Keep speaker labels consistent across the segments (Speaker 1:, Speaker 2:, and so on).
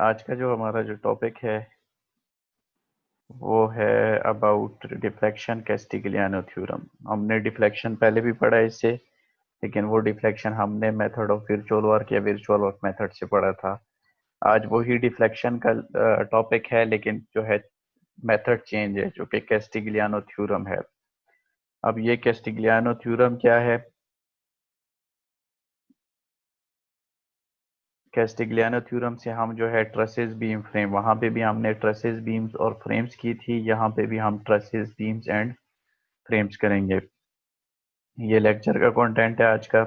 Speaker 1: आज का जो हमारा जो टॉपिक है वो है अबाउट डिफ्लेक्शन कैस्टिग्लियानो थ्योरम। हमने डिफ्लेक्शन पहले भी पढ़ा है इससे, लेकिन वो डिफ्लेक्शन हमने मेथड ऑफ वर्चुअल वर्क या वर्चुअल वर्क मेथड से पढ़ा था। आज वही डिफ्लेक्शन का टॉपिक है, लेकिन जो है मेथड चेंज है, जो कि कैस्टिग्लियानो थ्योरम है। अब ये कैस्टिग्लियानो थ्योरम क्या है? कैस्टिग्लियानो थ्योरम से हम जो है ट्रसेस बीम फ्रेम, वहां पे भी हमने ट्रसेस बीम्स और फ्रेम्स की थी, यहाँ पे भी हम ट्रसेस बीम्स एंड फ्रेम्स करेंगे। ये लेक्चर का कंटेंट है आज का।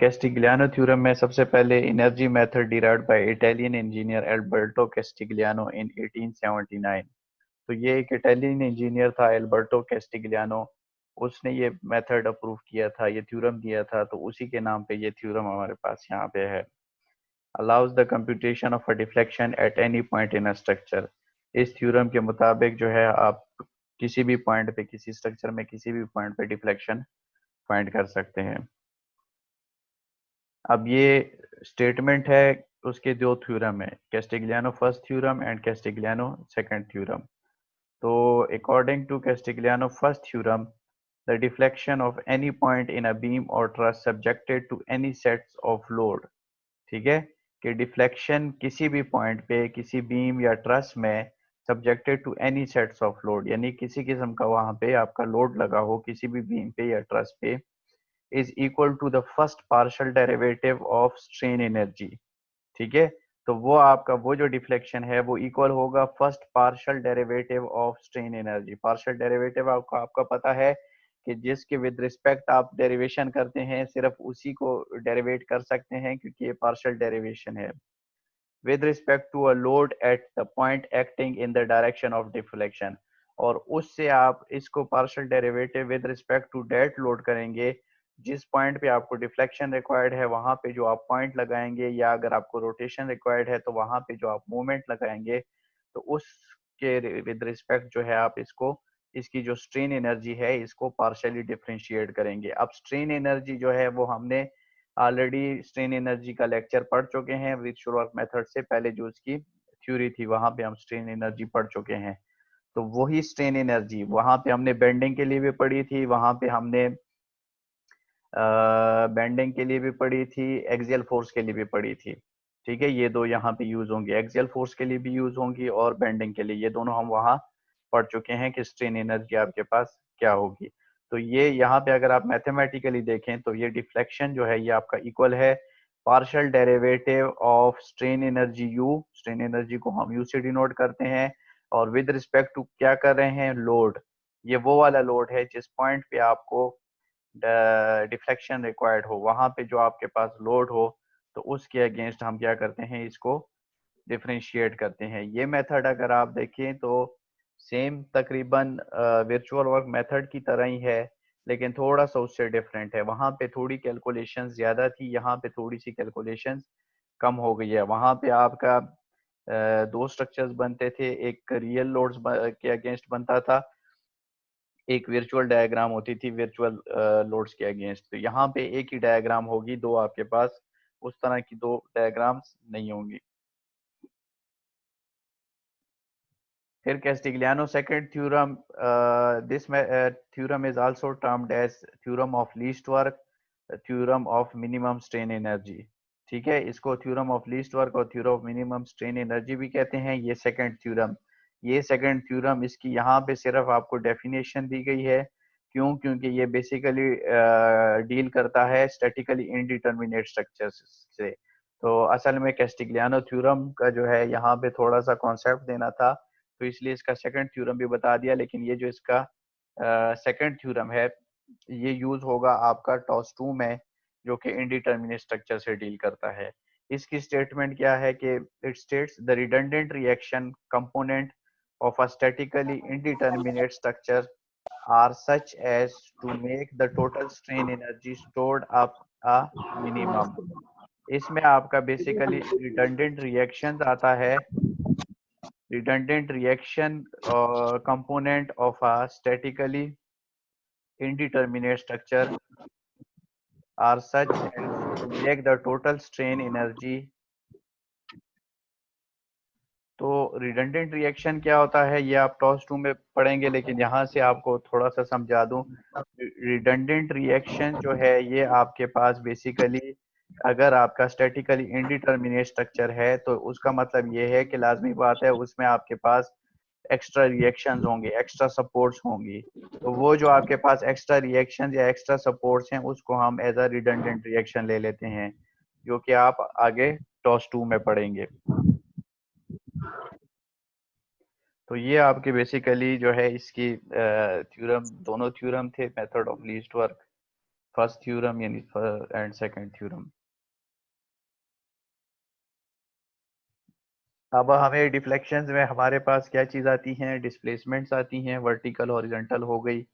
Speaker 1: कैस्टिग्लियानो थ्योरम में सबसे पहले energy method derived by Italian engineer Alberto Castigliano इन 1879। तो ये एक इटालियन इंजीनियर था, एल्बर्टो कैस्टिग्लियानो। उसने ये मेथड अप्रूव किया था, ये थ्योरम दिया था, तो उसी के नाम पे ये थ्योरम हमारे पास यहाँ पे है। Allows the computation of a deflection at any point in a structure. इस थ्योरम के मुताबिक जो है आप किसी भी पॉइंट पे, किसी स्ट्रक्चर में किसी भी पॉइंट पे डिफ्लेक्शन फाइंड कर सकते हैं। अब ये स्टेटमेंट है उसके दो थ्योरम है, Castigliano first theorem and Castigliano second theorem. तो according to Castigliano first theorem, the deflection of any point in a beam और truss subjected to any sets of load. ठीक है, कि डिफ्लेक्शन किसी भी पॉइंट पे, किसी बीम या ट्रस में subjected to any sets of load, यानी किसी किस्म का वहां पे आपका लोड लगा हो किसी भी बीम पे या ट्रस पे, is equal to the first partial derivative of strain energy. ठीक है, तो वो आपका वो जो डिफ्लेक्शन है वो इक्वल होगा first partial derivative of strain energy. Partial derivative आपको आपका पता है कि जिसके विद रिस्पेक्ट आप डेरिवेशन करते हैं सिर्फ उसी को डेरिवेट कर सकते हैं, क्योंकि ये पार्शियल डेरिवेशन है with respect to a load at the point acting in the direction of deflection। और उससे आप इसको partial derivative with respect to that load करेंगे, जिस पॉइंट पे आपको डिफ्लेक्शन रिक्वायर्ड है वहां पे जो आप पॉइंट लगाएंगे, या अगर आपको रोटेशन रिक्वायर्ड है तो वहां पे जो आप मूवमेंट लगाएंगे, तो उसके विद रिस्पेक्ट जो है आप इसको, इसकी जो स्ट्रेन एनर्जी है इसको पार्शियली डिफरेंशिएट करेंगे। अब स्ट्रेन एनर्जी जो है वो हमने ऑलरेडी स्ट्रेन एनर्जी का लेक्चर पढ़ चुके हैं वर्चुअल वर्क मेथड से पहले, जो उसकी थ्योरी थी वहां पे हम स्ट्रेन एनर्जी पढ़ चुके हैं। तो वही स्ट्रेन एनर्जी वहां पे हमने बेंडिंग के लिए भी पढ़ी थी, वहां पे हमने बेंडिंग के लिए भी पढ़ी थी, एक्सियल फोर्स के लिए भी पढ़ी थी। ठीक है, ये दो यहाँ पे यूज होंगी, एक्सियल फोर्स के लिए भी यूज होंगी और बेंडिंग के लिए, ये दोनों हम वहाँ पढ़ चुके हैं कि स्ट्रेन एनर्जी आपके पास क्या होगी। तो ये यहाँ पे अगर आप मैथमेटिकली देखें तो ये डिफ्लेक्शन जो है ये आपका इक्वल है partial derivative of strain energy you. Strain energy को हम यू से डिनोट करते हैं, और विद रिस्पेक्ट टू क्या कर रहे हैं, लोड। ये वो वाला लोड है जिस पॉइंट पे आपको डिफ्लेक्शन रिक्वायर्ड हो, वहां पे जो आपके पास लोड हो, तो उसके अगेंस्ट हम क्या करते हैं, इसको डिफरेंशिएट करते हैं। ये मेथड अगर आप देखें तो सेम तकरीबन वर्चुअल वर्क मेथड की तरह ही है, लेकिन थोड़ा सा उससे डिफरेंट है। वहां पे थोड़ी कैलकुलेशंस ज्यादा थी, यहाँ पे थोड़ी सी कैलकुलेशंस कम हो गई है। वहां पे आपका दो स्ट्रक्चर्स बनते थे, एक रियल लोड्स के अगेंस्ट बनता था, एक वर्चुअल डायग्राम होती थी वर्चुअल लोड्स के अगेंस्ट। तो यहाँ पे एक ही डायग्राम होगी, दो आपके पास उस तरह की दो डायग्राम्स नहीं होंगी। फिर Castigliano second theorem, this theorem is also termed as theorem of least work, theorem of minimum strain energy. ठीक है, इसको थ्योरम ऑफ लीस्ट वर्क और theorem of minimum strain energy भी कहते हैं। ये सेकंड थ्योरम, ये सेकंड थ्योरम, इसकी यहाँ पे सिर्फ आपको डेफिनेशन दी गई है। क्यों? क्योंकि ये बेसिकली डील करता है स्टैटिकली इनडिटर्मिनेट स्ट्रक्चर्स से। तो असल में कैस्टिग्लियानो थ्योरम का जो है यहाँ पे थोड़ा सा कॉन्सेप्ट देना था, तो इसलिए इसका सेकंड थ्योरम भी बता दिया। लेकिन ये जो इसका सेकंड थ्योरम है ये यूज होगा आपका टॉस 2 में, जो कि इनडिटर्मिनेट स्ट्रक्चर से डील करता है। इसकी स्टेटमेंट क्या है कि it states the redundant reaction component of a statically indeterminate structure are such as to make the total strain energy stored up a minimum। इसमें आपका बेसिकली रिडंडेंट रिएक्शन आता है, redundant reaction component of a statically indeterminate structure are such as to make the total strain energy तो redundant reaction क्या होता है ये आप टॉस 2 में पढ़ेंगे, लेकिन यहाँ से आपको थोड़ा सा समझा दूं। रिडंडेंट रिएक्शन जो है ये आपके पास बेसिकली, अगर आपका स्टैटिकली इंडिटरमिनेट स्ट्रक्चर है तो उसका मतलब ये है कि लाजमी बात है उसमें आपके पास एक्स्ट्रा रिएक्शंस होंगे, एक्स्ट्रा सपोर्ट्स होंगी। तो वो जो आपके पास एक्स्ट्रा रिएक्शंस या एक्स्ट्रा सपोर्ट्स हैं उसको हम एज अ रिडंडेंट रिएक्शन ले लेते हैं, जो कि आप आगे टॉस 2 में पढ़ेंगे। तो ये आपके बेसिकली जो है इसकी थ्योरम, दोनों थ्योरम थे, method of least work, first theorem यानी एंड सेकंड थ्योरम। अब हमें डिफ्लेक्शंस में हमारे पास क्या चीज़ आती हैं, डिस्प्लेसमेंट्स आती हैं, वर्टिकल हॉरिजॉन्टल हो गई,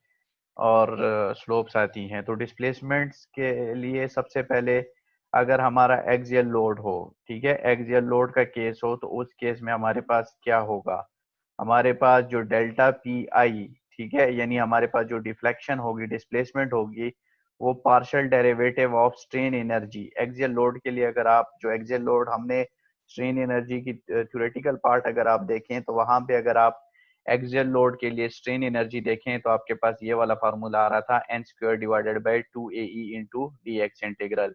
Speaker 1: और स्लोप्स आती हैं। तो डिस्प्लेसमेंट्स के लिए सबसे पहले अगर हमारा एक्सियल लोड हो, ठीक है, एक्सियल लोड का केस हो, तो उस केस में हमारे पास क्या होगा, हमारे पास जो डेल्टा पी आई, ठीक है, यानी हमारे पास जो डिफ्लेक्शन होगी, डिस्प्लेसमेंट होगी, वो partial derivative of strain energy. Axial load के लिए अगर आप, जो एक्सियल लोड हमने स्ट्रेन एनर्जी की थ्योरेटिकल पार्ट अगर आप देखें तो वहां पे अगर आप एक्सियल लोड के लिए स्ट्रेन एनर्जी देखें तो आपके पास ये वाला फार्मूला आ रहा था, n square divided by 2 AE into d x integral.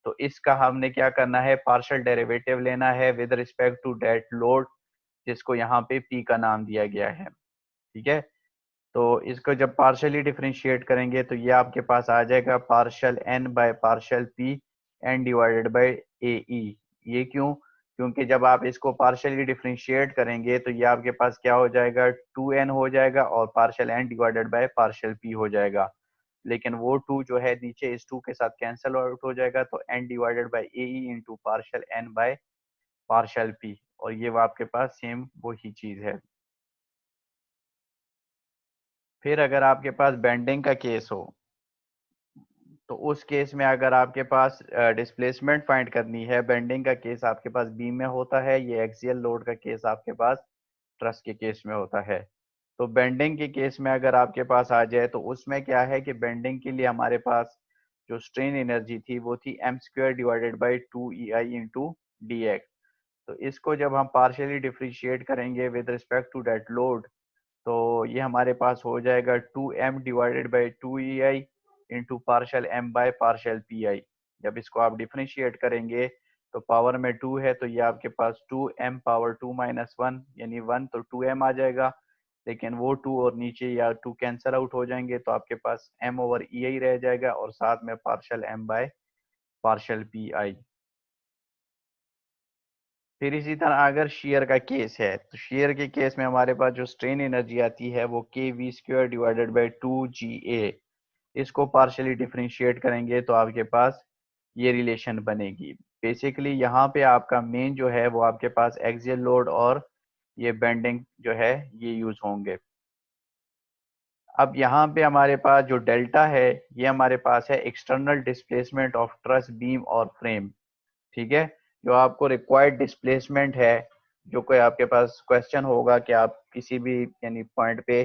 Speaker 1: तो इसका हमने क्या करना है, पार्शियल डेरिवेटिव लेना है with respect to that load, जिसको यहाँ पे पी का नाम दिया गया है, ठीक है। तो इसको जब पार्शियली डिफरेंशिएट करेंगे तो ये आपके पास आ जाएगा partial N by partial P N divided by A E. ये क्यों, क्योंकि जब आप इसको पार्शियली डिफरेंशिएट करेंगे तो ये आपके पास क्या हो जाएगा, 2n हो जाएगा, और partial n divided by partial p हो जाएगा। लेकिन वो 2 जो है नीचे इस 2 के साथ कैंसिल आउट हो जाएगा, तो n divided by A E into partial N by partial p, और ये वो आपके पास सेम वही चीज है। फिर अगर आपके पास बेंडिंग का केस हो, तो उस केस में अगर आपके पास डिस्प्लेसमेंट फाइंड करनी है, बेंडिंग का केस आपके पास बीम में होता है, ये एक्सियल लोड का केस आपके पास ट्रस के केस में होता है। तो बेंडिंग के केस में अगर आपके पास आ जाए तो उसमें क्या है कि बेंडिंग के लिए हमारे पास जो स्ट्रेन एनर्जी थी वो थी m square divided by 2 EI into d x. तो इसको जब हम पार्शियली डिफ्रेंशिएट करेंगे with respect to that load, तो ये हमारे पास हो जाएगा 2m divided by 2 EI into partial m by partial p I. जब इसको आप डिफ्रेंशिएट करेंगे तो पावर में 2 है, तो ये आपके पास 2m पावर 2 माइनस 1 यानी 1, तो 2m आ जाएगा। लेकिन वो 2 और नीचे या 2 कैंसिल आउट हो जाएंगे, तो आपके पास m ओवर ई आई रह जाएगा, और साथ में partial m by partial p आई। फिर इसी तरह अगर शेयर का केस है, तो शेयर के केस में हमारे पास जो स्ट्रेन एनर्जी आती है वो k v square divided by 2 GA। इसको पार्शियली डिफरेंशिएट करेंगे तो आपके पास ये रिलेशन बनेगी। बेसिकली यहाँ पे आपका मेन जो है वो आपके पास एक्सियल लोड और ये बेंडिंग जो है ये यूज होंगे। अब यहाँ पे हमारे पास जो डेल्टा है ये हमारे पास है external displacement of truss beam और फ्रेम, ठीक है। जो आपको रिक्वायर्ड डिस्प्लेसमेंट है, जो कोई आपके पास क्वेश्चन होगा कि आप किसी भी यानी पॉइंट पे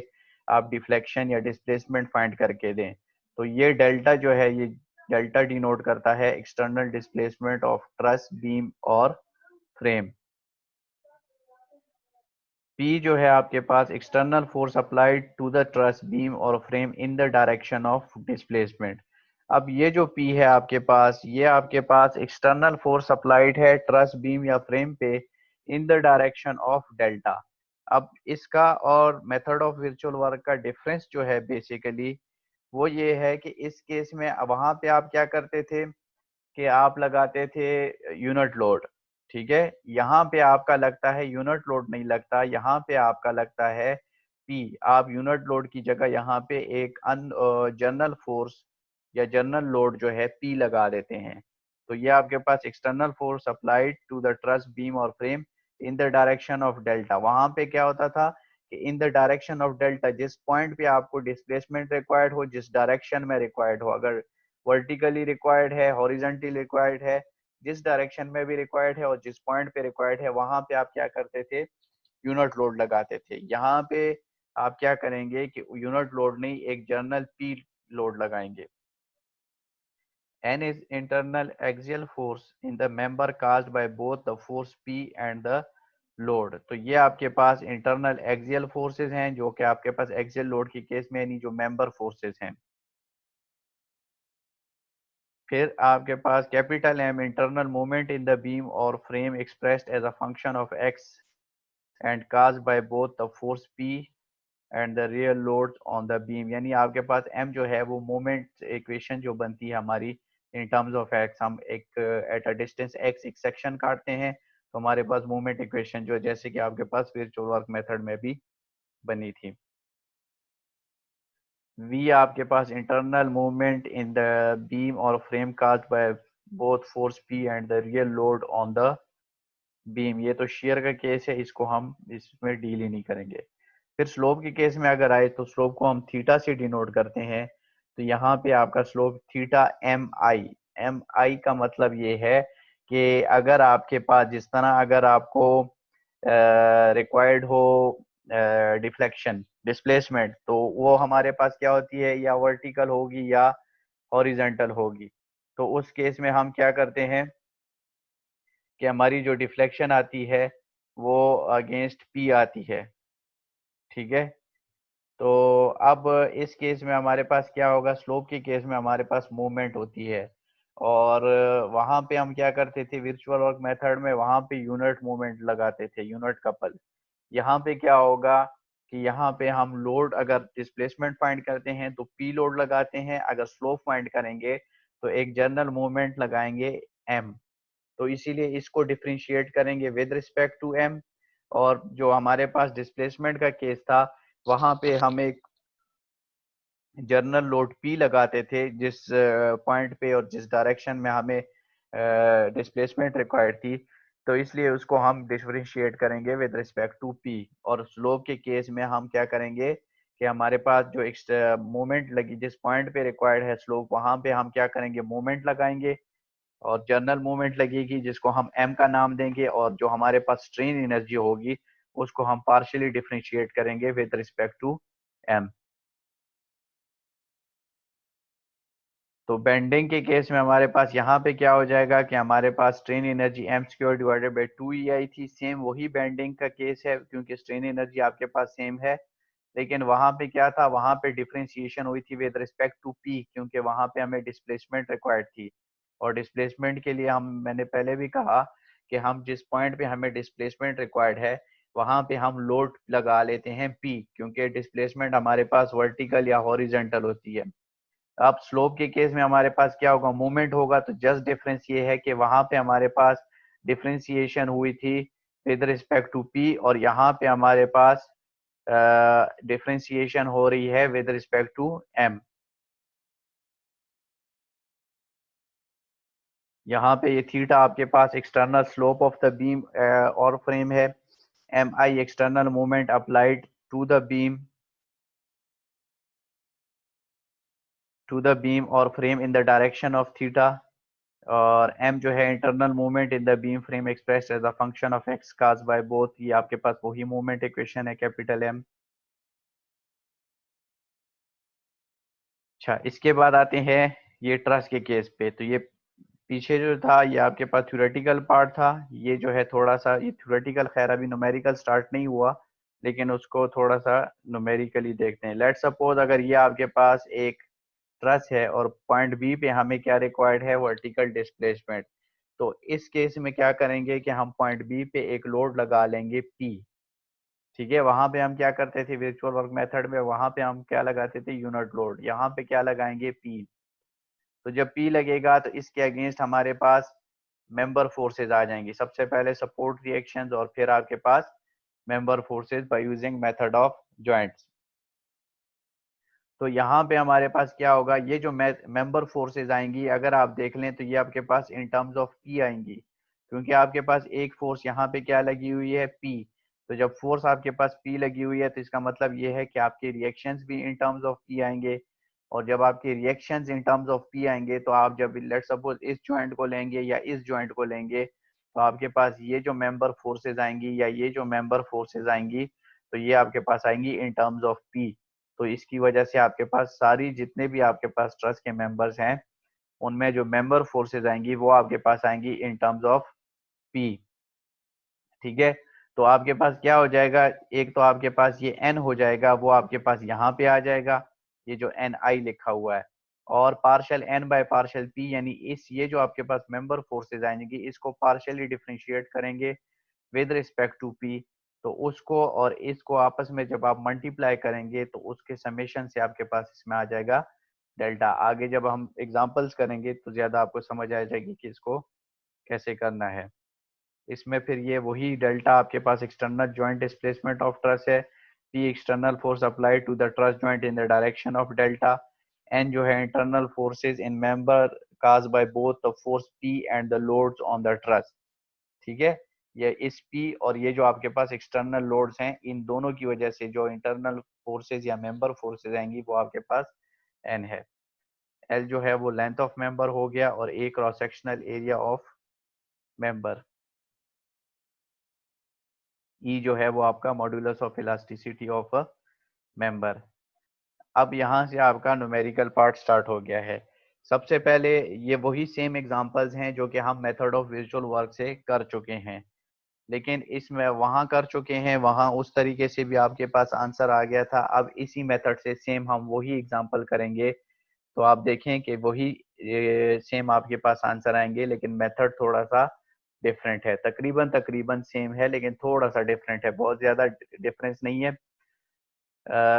Speaker 1: आप डिफ्लेक्शन या डिस्प्लेसमेंट फाइंड करके दें, तो ये डेल्टा जो है ये डेल्टा डिनोट करता है external displacement of truss beam और फ्रेम। पी जो है आपके पास external force applied to the truss beam और frame in the direction of displacement. अब ये जो पी है आपके पास, ये आपके पास एक्सटर्नल फोर्स अप्लाइड है ट्रस बीम या फ्रेम पे in the direction of delta. अब इसका और मेथड ऑफ वर्चुअल वर्क का डिफरेंस जो है बेसिकली वो ये है कि इस केस में वहां पे आप क्या करते थे कि आप लगाते थे यूनिट लोड, ठीक है। यहाँ पे आपका लगता है यूनिट लोड नहीं लगता, यहाँ पे आपका लगता है पी। आप यूनिट लोड की जगह यहाँ पे एक जनरल फोर्स या जनरल लोड जो है पी लगा देते हैं। तो ये आपके पास external force applied to the truss beam और frame in the direction of delta. वहां पे क्या होता था कि in the direction of delta, जिस पॉइंट पे आपको डिस्प्लेसमेंट रिक्वायर्ड हो, जिस डायरेक्शन में रिक्वायर्ड हो, अगर वर्टिकली रिक्वायर्ड है, हॉरिजेंटली रिक्वायर्ड है, जिस डायरेक्शन में भी रिक्वायर्ड है और जिस पॉइंट पे रिक्वायर्ड है, वहां पे आप क्या करते थे, यूनिट लोड लगाते थे। यहाँ पे आप क्या करेंगे कि यूनिट लोड नहीं, एक जर्नल पी लोड लगाएंगे। N is internal axial force in the member caused by both the force P and the load. तो ये आपके पास इंटरनल एक्सियल फोर्सेस हैं, जो कि आपके पास एक्सियल लोड की केस में यानी जो मेंबर फोर्सेस हैं। फिर आपके पास capital M internal moment in the beam और frame expressed as a function of x and caused by both the force P and the real load on the beam. यानी आपके पास एम जो है वो मोमेंट इक्वेशन जो बनती है हमारी इन टर्म्स ऑफ एक्स, हम एक एट अ डिस्टेंस एक्स एक सेक्शन काटते हैं तो हमारे पास मोमेंट इक्वेशन जो जैसे कि आपके पास विर्चुअल वर्क मेथड में भी बनी थी। वी आपके पास internal movement in the beam और frame caused by both force P and the real load on the beam. ये तो शेयर का केस है, इसको हम इसमें डील ही नहीं करेंगे। फिर स्लोप के केस में अगर आए तो स्लोप को हम थीटा से डिनोट करते हैं। तो यहाँ पे आपका स्लोप थीटा एम आई का मतलब ये है कि अगर आपके पास जिस तरह अगर आपको रिक्वायर्ड हो डिफ्लेक्शन डिस्प्लेसमेंट, तो वो हमारे पास क्या होती है, या वर्टिकल होगी या हॉरिजेंटल होगी। तो उस केस में हम क्या करते हैं कि हमारी जो डिफ्लेक्शन आती है वो अगेंस्ट पी आती है। ठीक है। तो अब इस केस में हमारे पास क्या होगा, स्लोप के केस में हमारे पास मूवमेंट होती है और वहां पे हम क्या करते थे वर्चुअल वर्क मेथड में, वहां पे यूनिट मूवमेंट लगाते थे, यूनिट कपल। यहाँ पे क्या होगा कि यहाँ पे हम लोड अगर डिस्प्लेसमेंट फाइंड करते हैं तो पी लोड लगाते हैं, अगर स्लोप फाइंड करेंगे तो एक जनरल मूवमेंट लगाएंगे एम। तो इसीलिए इसको डिफरेंशिएट करेंगे विद रिस्पेक्ट टू एम। और जो हमारे पास डिस्प्लेसमेंट का केस था वहां पे हम एक जर्नल लोड पी लगाते थे जिस पॉइंट पे और जिस डायरेक्शन में हमें डिस्प्लेसमेंट रिक्वायर्ड थी। तो इसलिए उसको हम डिफरेंशिएट करेंगे विद रिस्पेक्ट टू पी। और स्लोप के केस में हम क्या करेंगे कि हमारे पास जो एक मोमेंट लगी जिस पॉइंट पे रिक्वायर्ड है स्लोप, वहां पे हम क्या करेंगे, मोमेंट लगाएंगे और जर्नल मूवमेंट लगेगी जिसको हम एम का नाम देंगे, और जो हमारे पास स्ट्रेन एनर्जी होगी उसको हम पार्शियली डिफरेंशिएट करेंगे विद रिस्पेक्ट टू एम। तो बेंडिंग के केस में हमारे पास यहाँ पे क्या हो जाएगा कि हमारे पास strain energy M square divided by 2 EI थी। सेम वही बेंडिंग का केस है क्योंकि स्ट्रेन एनर्जी आपके पास सेम है, लेकिन वहां पे क्या था, वहां पे डिफरेंशिएशन हुई थी विद रिस्पेक्ट टू पी क्योंकि वहां पे हमें डिस्प्लेसमेंट रिक्वायर्ड थी। और डिस्प्लेसमेंट के लिए हम, मैंने पहले भी कहा कि हम जिस पॉइंट पे हमें डिस्प्लेसमेंट रिक्वायर्ड है वहां पे हम लोड लगा लेते हैं पी, क्योंकि डिस्प्लेसमेंट हमारे पास वर्टिकल या हॉरिजेंटल होती है। अब स्लोप के केस में हमारे पास क्या होगा, मूवमेंट होगा। तो जस्ट डिफरेंस ये है कि वहां पे हमारे पास डिफरेंशिएशन हुई थी विद रिस्पेक्ट टू पी और यहाँ पे हमारे पास डिफरेंशिएशन हो रही है विद रिस्पेक्ट टू एम। यहाँ पे ये थीटा आपके पास external slope of the beam और फ्रेम है, M I external movement applied to the beam और frame in the direction of theta, और m जो है internal movement in the beam frame expressed as a function of x cause by both. ये आपके पास वही movement equation है capital M। अच्छा, इसके बाद आते हैं ये ट्रस के केस पे। तो ये पीछे जो था ये आपके पास थ्योरेटिकल पार्ट था, ये जो है थोड़ा सा ये थ्योरेटिकल, खैर अभी न्यूमेरिकल स्टार्ट नहीं हुआ लेकिन उसको थोड़ा सा न्यूमेरिकली देखते हैं। लेट्स सपोज अगर ये आपके पास एक ट्रस है और पॉइंट बी पे हमें क्या रिक्वायर्ड है, वर्टिकल डिस्प्लेसमेंट। तो इस केस में क्या करेंगे कि हम पॉइंट बी पे एक लोड लगा लेंगे पी। ठीक है, वहां पे हम क्या करते थे वर्चुअल वर्क मेथड में, वहां पे हम क्या लगाते थे, यूनिट लोड। यहाँ पे क्या लगाएंगे, पी। तो जब पी लगेगा तो इसके अगेंस्ट हमारे पास मेंबर फोर्सेज आ जाएंगी, सबसे पहले सपोर्ट रिएक्शंस और फिर आपके पास member forces by using method of joints. तो यहाँ पे हमारे पास क्या होगा, ये जो मेंबर फोर्सेज आएंगी अगर आप देख लें तो ये आपके पास इन टर्म्स ऑफ पी आएंगी, क्योंकि आपके पास एक फोर्स यहाँ पे क्या लगी हुई है, पी। तो जब फोर्स आपके पास पी लगी हुई है तो इसका मतलब ये है कि आपके रिएक्शंस भी इन टर्म्स ऑफ पी आएंगे। और जब आपके reactions in terms of P आएंगे तो आप जब लेट सपोज इस जॉइंट को लेंगे या इस जॉइंट को लेंगे तो आपके पास ये जो मेंबर फोर्सेज आएंगी या ये जो मेंबर फोर्सेज आएंगी तो ये आपके पास आएंगी इन टर्म्स ऑफ पी। तो इसकी वजह से आपके पास सारी जितने भी आपके पास ट्रस्ट के मेंबर्स हैं उनमें जो मेंबर फोर्सेज आएंगी वो आपके पास आएंगी इन टर्म्स ऑफ पी। ठीक है। तो आपके पास क्या हो जाएगा, एक तो आपके पास ये n हो जाएगा, वो आपके पास यहाँ पे आ जाएगा, ये जो ni लिखा हुआ है, और partial n by partial p, यानी इस ये जो आपके पास मेंबर फोर्सेज आएंगी इसको पार्शियली डिफरेंशिएट करेंगे विद रिस्पेक्ट टू p, तो उसको और इसको आपस में जब आप मल्टीप्लाई करेंगे तो उसके समेशन से आपके पास इसमें आ जाएगा डेल्टा। आगे जब हम एग्जांपल्स करेंगे तो ज्यादा आपको समझ आ जाएगी कि इसको कैसे करना है। इसमें फिर ये वही डेल्टा आपके पास external joint displacement of truss है, P external force applied to the truss joint in the direction of delta, N जो है internal forces in member cause by both the force P and the loads on the truss. ठीक है, ये इस P और ये जो आपके पास एक्सटर्नल लोड्स हैं इन दोनों की वजह से जो इंटरनल फोर्सेज या मेंबर फोर्सेज आएंगी वो आपके पास एन है। एल जो है वो लेंथ ऑफ मेंबर हो गया, और A cross sectional area of member, E जो है वो आपका modulus of elasticity of a member. अब यहाँ से आपका न्यूमेरिकल पार्ट स्टार्ट हो गया है। सबसे पहले ये वही सेम एग्जांपल्स हैं जो कि हम मेथड ऑफ विजुअल वर्क से कर चुके हैं, लेकिन इसमें वहाँ कर चुके हैं, वहाँ उस तरीके से भी आपके पास आंसर आ गया था। अब इसी मेथड से सेम हम वही एग्जांपल करेंगे, तो आप देखें कि वही सेम आपके पास आंसर आएंगे, लेकिन मेथड थोड़ा सा डिफरेंट है। तकरीबन तकरीबन सेम है लेकिन थोड़ा सा डिफरेंट है, बहुत ज्यादा डिफरेंस नहीं है।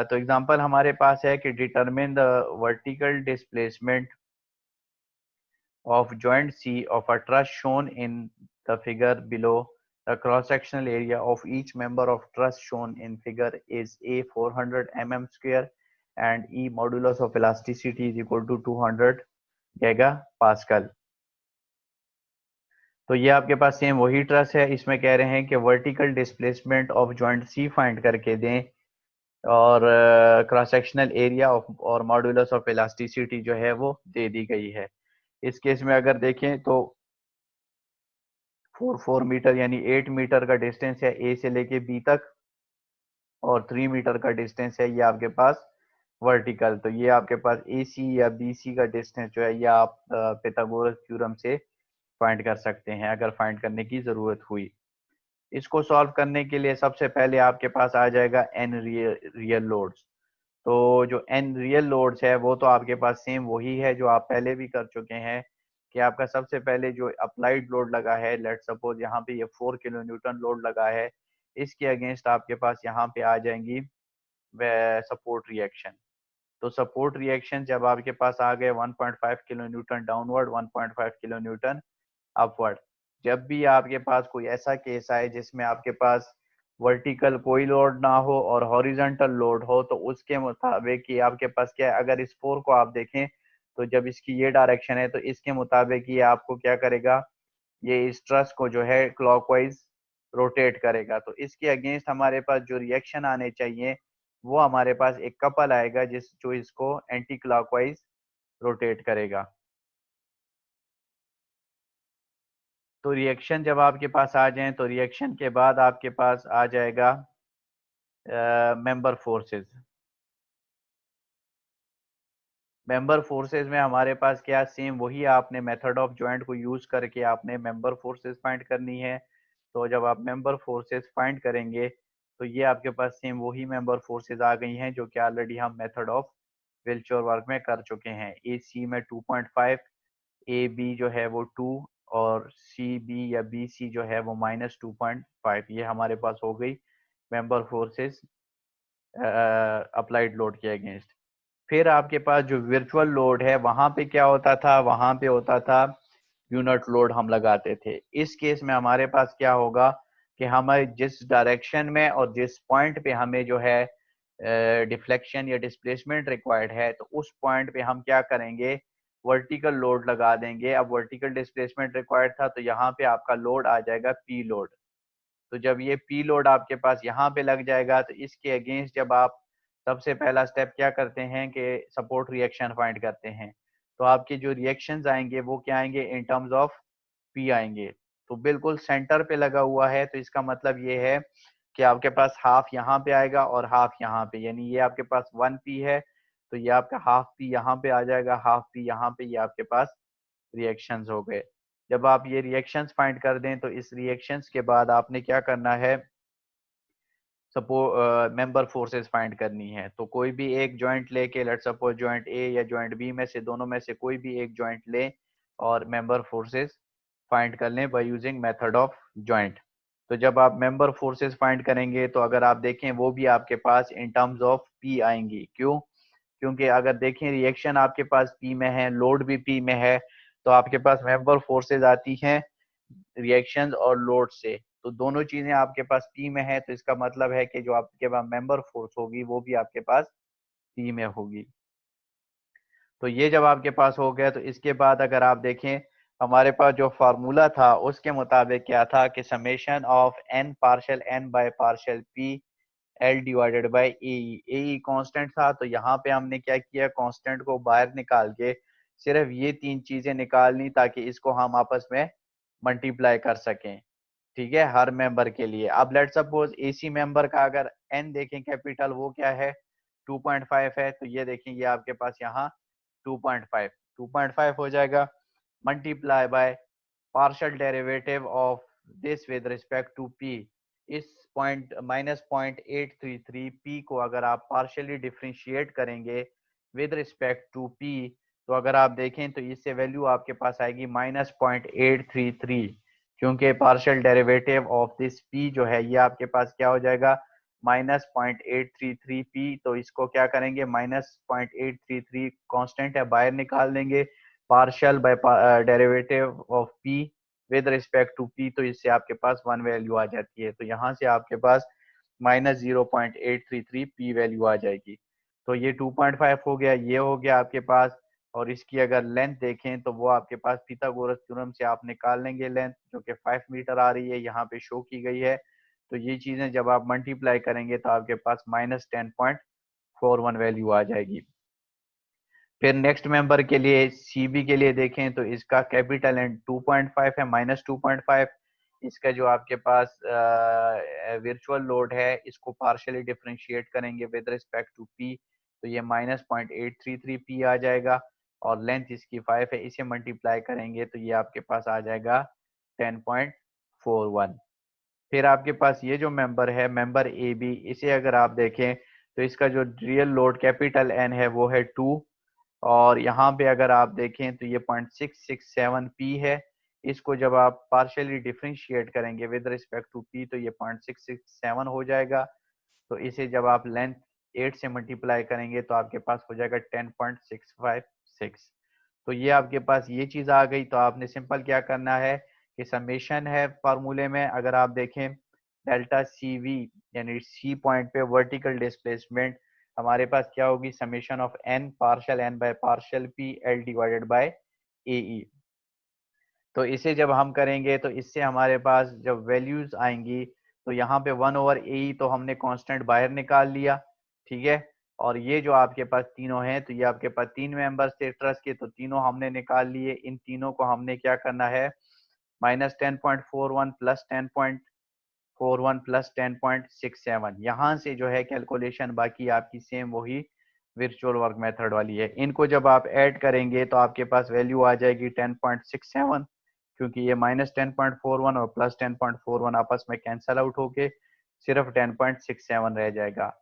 Speaker 1: तो एग्जांपल हमारे पास है कि determine the vertical displacement of joint C of a truss shown in the figure below. The cross-sectional area of each member of truss shown in figure is A 400 mm square and E modulus of elasticity is equal to 200 gigapascal. तो ये आपके पास same वही truss है, इसमें कह रहे हैं कि vertical displacement of joint C find करके दें, और क्रॉस सेक्शनल एरिया ऑफ और मॉड्यूलस ऑफ इलास्टिसिटी जो है वो दे दी गई है। इस केस में अगर देखें तो 4 मीटर यानी 8 मीटर का डिस्टेंस है ए से लेके बी तक, और 3 मीटर का डिस्टेंस है ये आपके पास वर्टिकल। तो ये आपके पास ए सी या बी सी का डिस्टेंस जो है ये आप पिथागोरस थ्योरम से फाइंड कर सकते हैं अगर फाइंड करने की जरूरत हुई। इसको सॉल्व करने के लिए सबसे पहले आपके पास आ जाएगा एन रियल लोड्स। तो जो एन रियल लोड्स है वो तो आपके पास सेम वही है जो आप पहले भी कर चुके हैं, कि आपका सबसे पहले जो अप्लाइड लोड लगा है, लेट सपोज यहाँ पे ये 4 किलो न्यूटन लोड लगा है, इसके अगेंस्ट आपके पास यहाँ पे आ जाएंगी सपोर्ट रिएक्शन। तो सपोर्ट रिएक्शन जब आपके पास आ गए 1.5 kilo Newton downward, 1.5 kilo Newton upward, जब भी आपके पास कोई ऐसा केस आए जिसमें आपके पास वर्टिकल कोई लोड ना हो और हॉरिजॉन्टल लोड हो, तो उसके मुताबिक कि आपके पास क्या है, अगर इस 4 को आप देखें तो जब इसकी ये डायरेक्शन है तो इसके मुताबिक ये आपको क्या करेगा, ये इस ट्रस को जो है क्लॉकवाइज रोटेट करेगा। तो इसके अगेंस्ट हमारे पास जो रिएक्शन आने चाहिए वो हमारे पास एक कपल आएगा जिस जो इसको एंटी क्लॉकवाइज रोटेट करेगा। तो रिएक्शन जब आपके पास आ जाए तो रिएक्शन के बाद आपके पास आ जाएगा मेंबर फोर्सेस। मेंबर फोर्सेस में हमारे पास क्या सेम वही आपने मेथड ऑफ जॉइंट को यूज करके आपने मेंबर फोर्सेस फाइंड करनी है। तो जब आप मेंबर फोर्सेस फाइंड करेंगे तो ये आपके पास सेम वही मेंबर फोर्सेस आ गई हैं जो कि ऑलरेडी हम मेथड ऑफ विलचोर वर्क में कर चुके हैं। ए सी में 2.5, ए बी जो है वो 2, और सी बी या बी सी जो है वो -2.5, ये हमारे पास हो गई मेंबर फोर्सेस अप्लाइड लोड के अगेंस्ट। फिर आपके पास जो वर्चुअल लोड है वहां पे क्या होता था, वहां पे होता था यूनिट लोड हम लगाते थे। इस केस में हमारे पास क्या होगा कि हमें जिस डायरेक्शन में और जिस पॉइंट पे हमें जो है डिफ्लेक्शन या डिस्प्लेसमेंट रिक्वायर्ड है, तो उस पॉइंट पे हम क्या करेंगे, वर्टिकल लोड लगा देंगे। अब वर्टिकल डिस्प्लेसमेंट रिक्वायर्ड था तो यहाँ पे आपका लोड आ जाएगा पी लोड। तो जब ये पी लोड आपके पास यहाँ पे लग जाएगा तो इसके अगेंस्ट जब आप सबसे पहला स्टेप क्या करते हैं कि सपोर्ट रिएक्शन फाइंड करते हैं। तो आपके जो रिएक्शंस आएंगे वो क्या आएंगे, इन टर्म्स ऑफ पी आएंगे। तो बिल्कुल सेंटर पे लगा हुआ है तो इसका मतलब ये है कि आपके पास हाफ यहाँ पे आएगा और हाफ यहाँ पे, यानी ये आपके पास 1p है तो ये आपका हाफ पी यहाँ पे आ जाएगा, हाफ पी यहाँ पे, ये आपके पास रिएक्शंस हो गए। जब आप ये रिएक्शंस फाइंड कर दें तो इस रिएक्शंस के बाद आपने क्या करना है, सपोज मेंबर फोर्सेस फाइंड करनी है, तो कोई भी एक जॉइंट लेके, लेट्स सपोज जॉइंट ए या जॉइंट बी में से, दोनों में से कोई भी एक जॉइंट ले और मेंबर फोर्सेस फाइंड कर लें bye using method of joint. तो जब आप मेंबर फोर्सेस फाइंड करेंगे तो अगर आप देखें वो भी आपके पास इन टर्म्स ऑफ पी आएंगी। क्यों? क्योंकि अगर देखें रिएक्शन आपके पास पी में है, लोड भी पी में है, तो आपके पास मेंबर फोर्सेज आती हैं रिएक्शंस और लोड से। तो दोनों चीजें आपके पास पी में है, तो इसका मतलब है कि जो आपके पास मेंबर फोर्स होगी वो भी आपके पास पी में होगी। तो ये जब आपके पास हो गया, तो इसके बाद अगर आप देखें हमारे पास जो फार्मूला था उसके मुताबिक क्या था कि summation of n partial n by partial p L divided by A constant था। तो यहाँ पे हमने क्या किया, कांस्टेंट को बाहर निकाल के सिर्फ ये तीन चीजें निकालनी ताकि इसको हम आपस में मल्टीप्लाई कर सकें, ठीक है, हर मेंबर के लिए। अब लेट सपोज एसी मेंबर का अगर एन देखें कैपिटल, वो क्या है 2.5 है, तो ये देखें ये आपके पास यहाँ 2.5 2.5 हो जाएगा, multiply by partial derivative of this with respect to p. इस पॉइंट -0.833 पी को अगर आप पार्शियली डिफरेंशिएट करेंगे विद रिस्पेक्ट टू पी, तो अगर आप देखें तो इससे वैल्यू आपके पास आएगी -0.833, क्योंकि partial derivative of this P जो है ये आपके पास क्या हो जाएगा -0.833 पी। तो इसको क्या करेंगे, -0.833 कांस्टेंट है बाहर निकाल देंगे, partial by derivative of p with respect to p, तो इससे आपके पास 1 वैल्यू आ जाती है। तो यहाँ से आपके पास -0.833 पी वैल्यू आ जाएगी। तो ये 2.5 हो गया, ये हो गया आपके पास। और इसकी अगर लेंथ देखें तो वो आपके पास पिथागोरस थ्योरम से आप निकाल लेंगे लेंथ, जो कि 5 मीटर आ रही है, यहाँ पे शो की गई है। तो ये चीजें जब आप मल्टीप्लाई करेंगे तो आपके पास -10.41 वैल्यू आ जाएगी। फिर नेक्स्ट मेंबर के लिए सीबी के लिए देखें तो इसका कैपिटल एंड 2.5 है, -2.5। इसका जो आपके पास वर्चुअल लोड है इसको पार्शियली डिफरेंशिएट करेंगे विद रिस्पेक्ट टू पी, तो ये -0.833 पी आ जाएगा। और लेंथ इसकी 5 है, इसे मल्टीप्लाई करेंगे तो ये आपके पास आ जाएगा 10.41। फिर आपके पास ये जो मेंबर है मेंबर ए बी, इसे अगर आप देखें तो इसका जो रियल लोड कैपिटल एन है वो है 2, और यहाँ पे अगर आप देखें तो ये 0.667 पी है। इसको जब आप पार्शियली डिफरेंशिएट करेंगे विद रिस्पेक्ट टू पी तो ये 0.667 हो जाएगा। तो इसे जब आप लेंथ 8 से मल्टीप्लाई करेंगे तो आपके पास हो जाएगा 10.656। तो ये आपके पास ये चीज़ आ गई। तो आपने सिंपल क्या करना है कि समेशन है फार्मूले में, अगर आप देखें डेल्टा सी वी यानी सी पॉइंट पे वर्टिकल डिस्प्लेसमेंट हमारे पास क्या होगी, summation of N partial N by partial P L divided by A E. तो इसे जब हम करेंगे तो इससे हमारे पास जब वैल्यूज आएंगी तो यहाँ पे 1/ए तो हमने कांस्टेंट बाहर निकाल लिया, ठीक है। और ये जो आपके पास तीनों हैं तो ये आपके पास 3 मेंबर्स थे ट्रस्ट के, तो तीनों हमने निकाल लिए। इन तीनों को हमने क्या करना है, -10.41 प्लस 10.41 प्लस 10.67, यहाँ से जो है कैलकुलेशन बाकी आपकी सेम वही वर्चुअल वर्क मेथड वाली है। इनको जब आप ऐड करेंगे तो आपके पास वैल्यू आ जाएगी 10.67, क्योंकि ये -10.41 और प्लस 10.41 आपस में कैंसल आउट होके सिर्फ 10.67 रह जाएगा।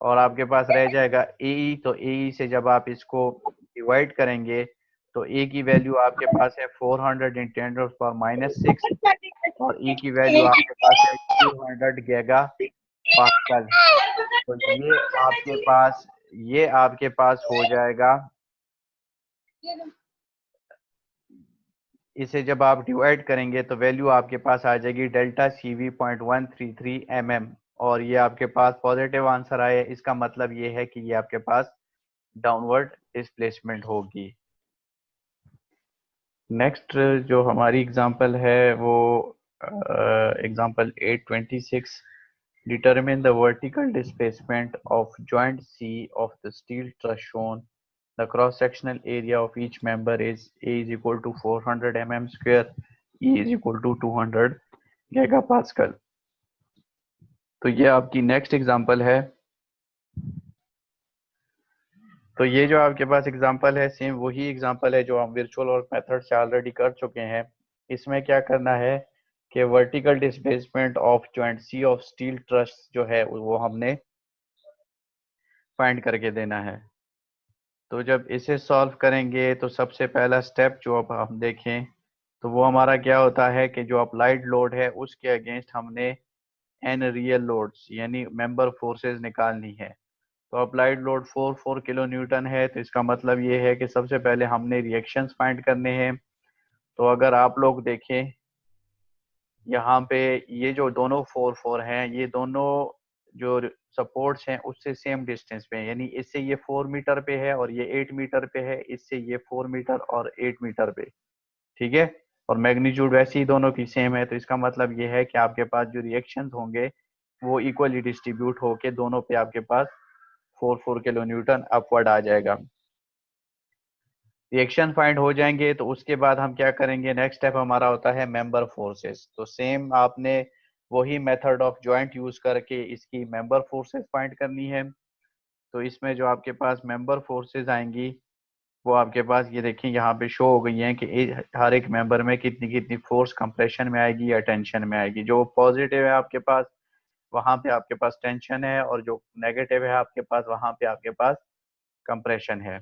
Speaker 1: और आपके पास रह जाएगा ए, तो ए से जब आप इसको डिवाइड करेंगे तो ए की वैल्यू आपके पास है 410⁻⁻⁶, और ई की वैल्यू आपके पास है 200 गीगा पास्कल। तो ये आपके पास हो जाएगा। इसे जब आप डिवाइड करेंगे तो वैल्यू आपके पास आ जाएगी डेल्टा सी वी 0.133 और ये आपके पास पॉजिटिव आंसर आया। इसका मतलब ये है कि ये आपके पास डाउनवर्ड डिस्प्लेसमेंट होगी। नेक्स्ट जो हमारी एग्जांपल है वो example 826, determine the vertical displacement of joint C of the steel truss shown. The cross-sectional area of each member is A is equal to 400 mm square, E is equal to 200 gigapascal. तो ये आपकी next example है। तो ये जो आपके पास example है सेम वही एग्जांपल है जो हम वर्चुअल वर्क मेथड से ऑलरेडी कर चुके हैं। इसमें क्या करना है कि vertical displacement of joint C of steel truss जो है वो हमने फाइंड करके देना है। तो जब इसे सॉल्व करेंगे तो सबसे पहला स्टेप जो अब हम देखें तो वो हमारा क्या होता है कि जो अप्लाइड लोड है उसके अगेंस्ट हमने एन रियल लोड्स यानी मेंबर फोर्सेस निकालनी है। तो अप्लाइड लोड 4 किलो न्यूटन है, तो इसका मतलब ये है कि सबसे पहले हमने रिएक्शंस फाइंड करने हैं। तो अगर आप लोग देखें यहाँ पे ये जो दोनों 4 हैं, ये दोनों जो सपोर्ट्स हैं उससे सेम डिस्टेंस पे है, यानी इससे ये 4 मीटर पे है और ये 8 मीटर पे है, इससे ये 4 मीटर और 8 मीटर पे। ठीक है, और मैग्नीट्यूड वैसे ही दोनों की सेम है, तो इसका मतलब ये है कि आपके पास जो रिएक्शंस होंगे वो इक्वली डिस्ट्रीब्यूट होके दोनों पे आपके पास 4 किलो न्यूटन अपवर्ड आ जाएगा। रिएक्शन फाइंड हो जाएंगे तो उसके बाद हम क्या करेंगे, नेक्स्ट स्टेप हमारा होता है मेंबर फोर्सेस। तो सेम आपने वही मेथड ऑफ जॉइंट यूज करके इसकी मेंबर फोर्सेस फाइंड करनी है। तो इसमें जो आपके पास मेंबर फोर्सेस आएंगी वो आपके पास ये देखिए यहाँ पे शो हो गई हैं कि हर एक मेंबर में कितनी कितनी फोर्स कंप्रेशन में आएगी या टेंशन में आएगी। जो पॉजिटिव है आपके पास वहां पे आपके पास टेंशन है, और जो नेगेटिव है आपके पास वहां पे आपके पास कंप्रेशन है।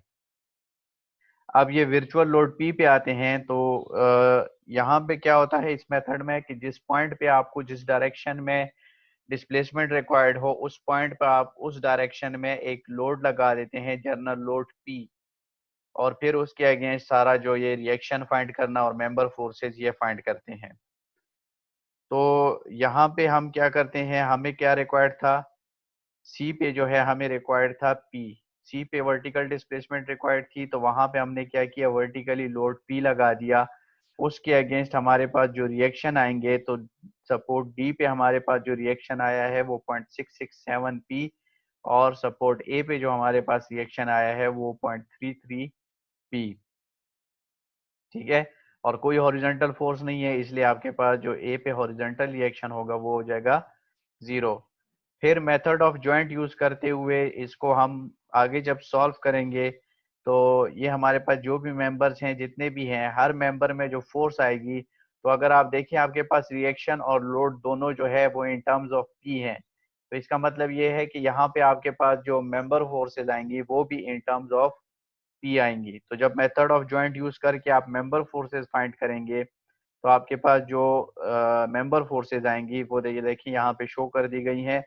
Speaker 1: अब ये वर्चुअल लोड पी पे आते हैं तो यहाँ पे क्या होता है इस मेथड में कि जिस पॉइंट पे आपको जिस डायरेक्शन में डिस्प्लेसमेंट रिक्वायर्ड हो उस पॉइंट पे आप उस डायरेक्शन में एक लोड लगा देते हैं, जर्नल लोड पी, और फिर उसके अगेंस्ट सारा जो ये रिएक्शन फाइंड करना और मेंबर फोर्सेस ये फाइंड करते हैं। तो यहाँ पे हम क्या करते हैं, हमें क्या रिक्वायर्ड था, सी पे जो है हमें रिक्वायर्ड था पी। सी पे वर्टिकल डिस्प्लेसमेंट रिक्वायर्ड थी, तो वहां पे हमने क्या किया, वर्टिकली लोड पी लगा दिया। उसके अगेंस्ट हमारे पास जो रिएक्शन आएंगे तो सपोर्ट डी पे हमारे पास जो रिएक्शन आया है वो 0.667 पी, और सपोर्ट ए पे जो हमारे पास रिएक्शन आया है वो 0.33 पी। ठीक है, और कोई हॉरिजॉन्टल फोर्स नहीं है, इसलिए आपके पास जो ए पे हॉरिजॉन्टल रिएक्शन होगा वो हो जाएगा 0। फिर मेथड ऑफ जॉइंट यूज करते हुए इसको हम आगे जब सॉल्व करेंगे तो ये हमारे पास जो भी मेंबर्स हैं जितने भी हैं हर मेंबर में जो फोर्स आएगी, तो अगर आप देखें आपके पास रिएक्शन और लोड दोनों जो है वो इन टर्म्स ऑफ पी हैं। तो इसका मतलब ये है कि यहाँ पे आपके पास जो मेंबर फोर्सेज आएंगी वो भी इन टर्म्स ऑफ पी आएंगी। तो जब मेथड ऑफ जॉइंट यूज करके आप मेंबर फोर्सेज फाइंड करेंगे तो आपके पास जो मेंबर फोर्सेज आएंगी वो देखिए यहाँ पे शो कर दी गई हैं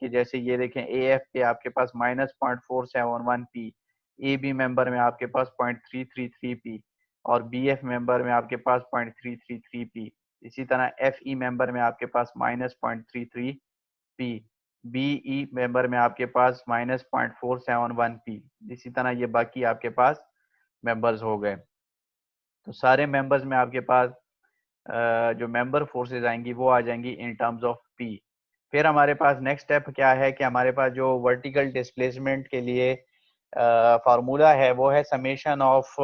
Speaker 1: कि जैसे ये देखें ए एफ पे आपके पास -0.471 पी, ए बी मेंबर में आपके पास 0.333 पी, और बी एफ मेंबर में आपके पास 0.333 पी। इसी तरह एफ ई मेंबर में आपके पास -0.33 पी, बी ई मेंबर में आपके पास -0.471 पी। इसी तरह ये बाकी आपके पास मेंबर्स हो गए। तो सारे मेंबर्स में आपके पास जो मेंबर फोर्सेज आएंगी वो आ जाएंगी इन टर्म्स ऑफ पी। फिर हमारे पास नेक्स्ट स्टेप क्या है कि हमारे पास जो वर्टिकल डिस्प्लेसमेंट के लिए फार्मूला है वो है summation of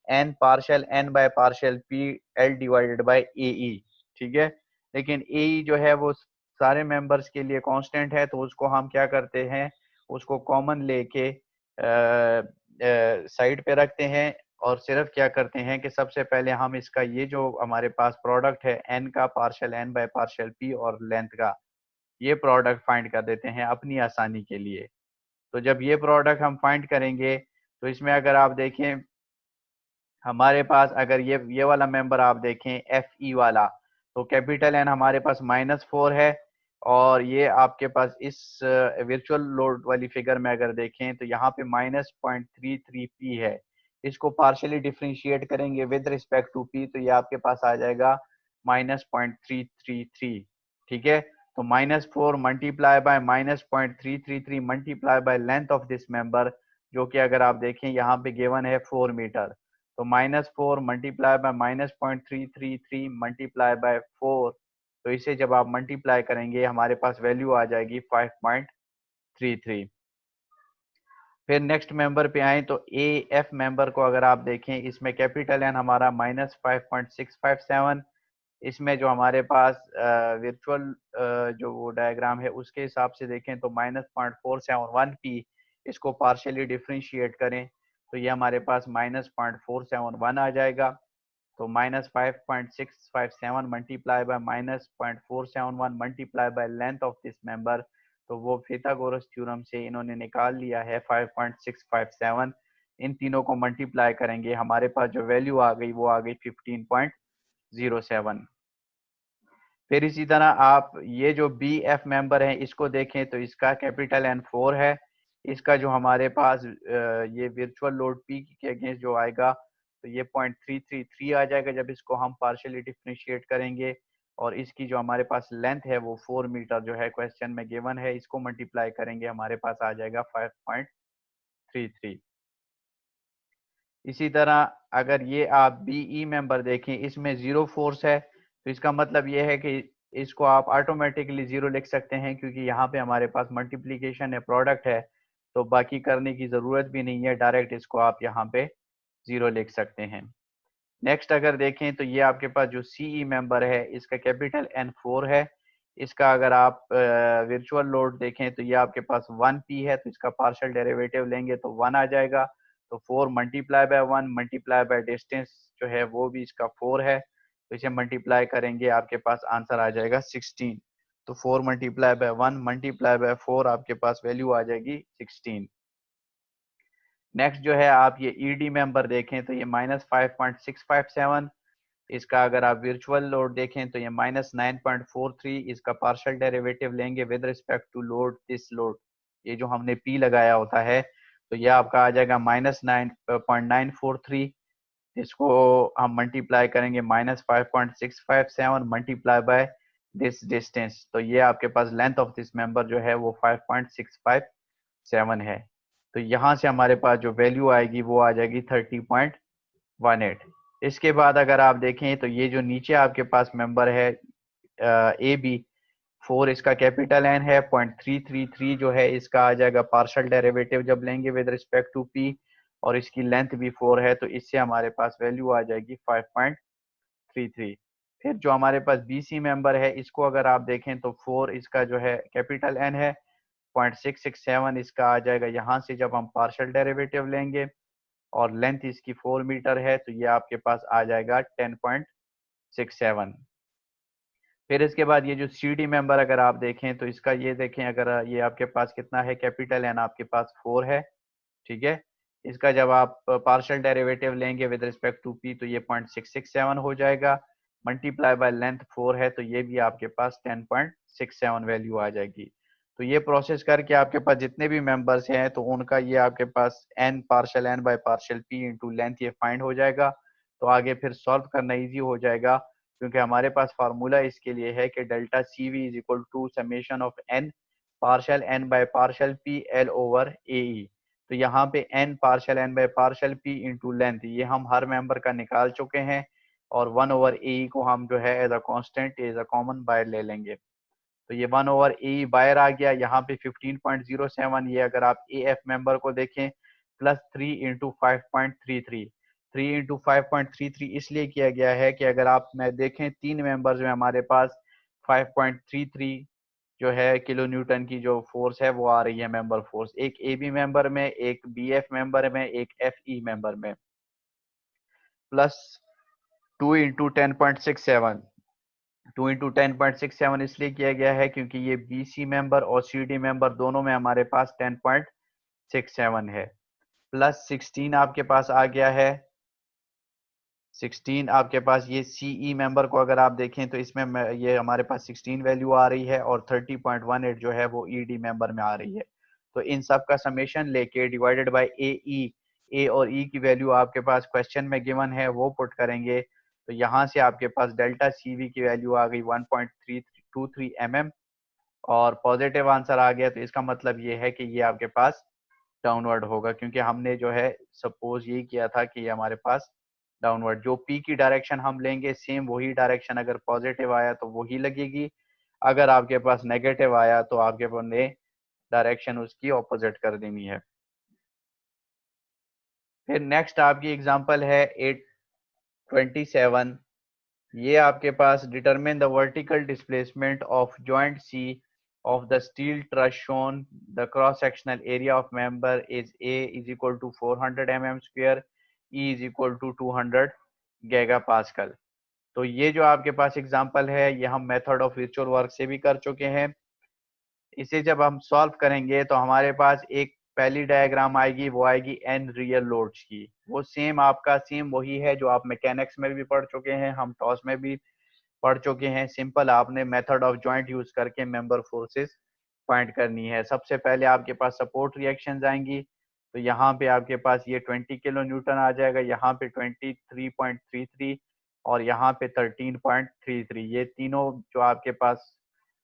Speaker 1: N partial N by partial P L divided by A E. ठीक है, लेकिन ए ई जो है वो सारे मेंबर्स के लिए कांस्टेंट है, तो उसको हम क्या करते हैं, उसको कॉमन लेके साइड पे रखते हैं, और सिर्फ क्या करते हैं कि सबसे पहले हम इसका ये जो हमारे पास प्रोडक्ट है एन का partial N by partial p और लेंथ का, ये प्रोडक्ट फाइंड कर देते हैं अपनी आसानी के लिए। तो जब ये प्रोडक्ट हम फाइंड करेंगे तो इसमें अगर आप देखें हमारे पास अगर ये वाला मेंबर आप देखें एफ ई वाला, तो कैपिटल एन हमारे पास -4 है, और ये आपके पास इस वर्चुअल लोड वाली फिगर में अगर देखें तो यहाँ पे -0.33 पी है। इसको पार्शियली डिफ्रेंशिएट करेंगे विद रिस्पेक्ट टू पी, तो ये आपके पास आ जाएगा -0.333। ठीक है, तो -4 multiply by -0.333 multiply by length of this member, जो कि अगर आप देखें यहाँ पे गिवन है 4 मीटर। तो -4 मल्टीप्लाई बाय -0.333 मल्टीप्लाई बाय 4, तो इसे जब आप मल्टीप्लाई करेंगे हमारे पास वैल्यू आ जाएगी 5.33। फिर नेक्स्ट मेंबर पे आए तो ए एफ मेंबर को अगर आप देखें इसमें कैपिटल एन हमारा -5.657, इसमें जो हमारे पास वर्चुअल जो वो डायग्राम है उसके हिसाब से देखें तो -0.471 पी, इसको पार्शियली डिफ्रेंशिएट करें तो ये हमारे पास -0.471 आ जाएगा। तो -5.657 multiply by -0.471 multiply by length of this member, तो वो पिथागोरस थ्योरम से इन्होंने निकाल लिया है 5.657। इन तीनों को मल्टीप्लाई करेंगे, हमारे पास जो वैल्यू आ गई वो आ गई 15.07। फिर इसी तरह आप ये जो बी एफ मेंबर है इसको देखें तो इसका कैपिटल N4 है। इसका जो हमारे पास ये वर्चुअल लोड पी के अगेंस्ट जो आएगा तो ये 0.333 आ जाएगा जब इसको हम पार्शियली डिफरेंशिएट करेंगे। और इसकी जो हमारे पास लेंथ है वो 4 मीटर जो है क्वेश्चन में गिवन है, इसको मल्टीप्लाई करेंगे हमारे पास आ जाएगा 5.33। इसी तरह अगर ये आप बीई मेंबर देखें, इसमें जीरो फोर्स है, तो इसका मतलब ये है कि इसको आप ऑटोमेटिकली जीरो लिख सकते हैं, क्योंकि यहाँ पे हमारे पास मल्टीप्लिकेशन है, प्रोडक्ट है, तो बाकी करने की ज़रूरत भी नहीं है, डायरेक्ट इसको आप यहाँ पे जीरो लिख सकते हैं। नेक्स्ट अगर देखें तो ये आपके पास जो सीई मेंबर है इसका कैपिटल N4 है। इसका अगर आप वर्चुअल लोड देखें तो ये आपके पास 1p है, तो इसका पार्शियल डेरिवेटिव लेंगे तो 1 आ जाएगा। तो 4 multiply by 1 multiply by distance जो है वो भी इसका 4 है, तो इसे मल्टीप्लाई करेंगे आपके पास आंसर आ जाएगा 16। तो 4 मल्टीप्लाई बाय 1 मल्टीप्लाई बाय 4 आपके पास वैल्यू आ जाएगी 16। नेक्स्ट जो है आप ये ईडी मेंबर देखें तो ये -5.657। इसका अगर आप वर्चुअल लोड देखें तो ये -9.43। इसका पार्शियल डेरिवेटिव लेंगे with respect to load this load, ये जो हमने पी लगाया होता है, तो ये आपका आ जाएगा -9.943। इसको हम मल्टीप्लाई करेंगे -5.657 मल्टीप्लाई बाय दिस डिस्टेंस, तो ये आपके पास लेंथ ऑफ दिस मेंबर जो है वो 5.657 है। तो यहाँ से हमारे पास जो वैल्यू आएगी वो आ जाएगी 30.18। इसके बाद अगर आप देखें तो ये जो नीचे आपके पास मेंबर है ए बी 4, इसका कैपिटल एन है, 0.333 जो है इसका आ जाएगा पार्शियल डेरिवेटिव जब लेंगे विद रिस्पेक्ट टू पी, और इसकी लेंथ भी 4 है, तो इससे हमारे पास वैल्यू आ जाएगी 5.33। फिर जो हमारे पास बी सी मेंबर है इसको अगर आप देखें तो 4 इसका जो है कैपिटल एन है, 0.667 इसका आ जाएगा यहाँ से जब हम पार्शियल डेरिवेटिव लेंगे, और लेंथ इसकी 4 मीटर है, तो ये आपके पास आ जाएगा 10.67। फिर इसके बाद ये जो सी डी मेंबर अगर आप देखें तो इसका ये देखें, अगर ये आपके पास कितना है, कैपिटल एन आपके पास 4 है, ठीक है। इसका जब आप पार्शियल डेरिवेटिव लेंगे विद रिस्पेक्ट टू पी तो ये 0.667 हो जाएगा, मल्टीप्लाई बाय लेंथ 4 है, तो ये भी आपके पास 10.67 वैल्यू आ जाएगी। तो ये प्रोसेस करके आपके पास जितने भी मेंबर्स हैं तो उनका ये आपके पास N partial N by partial P into length ये फाइंड हो जाएगा। तो आगे फिर सॉल्व करना ईजी हो जाएगा, क्योंकि हमारे पास फार्मूला इसके लिए है कि delta C V is equal to summation of N partial N by partial P L over A E. तो यहाँ पे n partial n by partial p into length ये हम हर मेंबर का निकाल चुके हैं, और 1 ओवर ए को हम जो है as a constant as a common बायर ले लेंगे। तो ये 1 ओवर ए बायर आ गया, यहाँ पे 15.07, ये अगर आप ए एफ मेंबर को देखें प्लस 3 इंटू 5.33। 3 इंटू 5.33 इसलिए किया गया है कि अगर आप मैं देखें तीन मेंबर्स में हमारे पास 5.33 जो है किलो न्यूटन की जो फोर्स है वो आ रही है मेंबर फोर्स, एक ए बी मेंबर में, एक बी एफ मेंबर में, एक एफ ई मेंबर में, प्लस 2 इंटू 10.67। 2 इंटू 10.67 इसलिए किया गया है क्योंकि ये बी सी मेंबर और सी डी मेंबर दोनों में हमारे पास 10.67 है, प्लस 16 आपके पास आ गया है। 16 आपके पास ये सीई मेंबर को अगर आप देखें तो इसमें ये हमारे पास 16 वैल्यू आ रही है, और 30.18 जो है वो ईडी मेंबर में आ रही है। तो इन सब का समेशन लेके डिवाइडेड बाय ए और ई की वैल्यू आपके पास क्वेश्चन में गिवन है वो पुट करेंगे, तो यहाँ से आपके पास डेल्टा सीवी की वैल्यू आ गई 1.323 mm, और पॉजिटिव आंसर आ गया, तो इसका मतलब ये है कि ये आपके पास डाउनवर्ड होगा, क्योंकि हमने जो है सपोज यही किया था कि ये हमारे पास डाउनवर्ड, जो पी की डायरेक्शन हम लेंगे सेम वही डायरेक्शन अगर पॉजिटिव आया तो वही लगेगी, अगर आपके पास नेगेटिव आया तो आपके पास ने डायरेक्शन उसकी ऑपोजिट कर देनी है। फिर नेक्स्ट आपकी एग्जांपल है 827। ये आपके पास determine the vertical displacement of joint C of the steel truss shown, the cross sectional area of member is A is equal to 400 mm square, E is equal to 200 giga pascal. तो ये जो आपके पास example है ये हम method of virtual work से भी कर चुके हैं। इसे जब हम सॉल्व करेंगे तो हमारे पास एक पहली डायग्राम आएगी, वो आएगी एन रियल लोड्स की। वो सेम आपका सेम वही है जो आप मैकेनिक्स में भी पढ़ चुके हैं, हम टॉस में भी पढ़ चुके हैं। सिंपल आपने मेथड ऑफ जॉइंट यूज करके मेंबर फोर्सेस फाइंड करनी है। सबसे पहले आपके पास सपोर्ट रिएक्शंस आएंगी, तो यहाँ पे आपके पास ये 20 किलो न्यूटन आ जाएगा, यहाँ पे 23.33 और यहाँ पे 13.33। ये तीनों जो आपके पास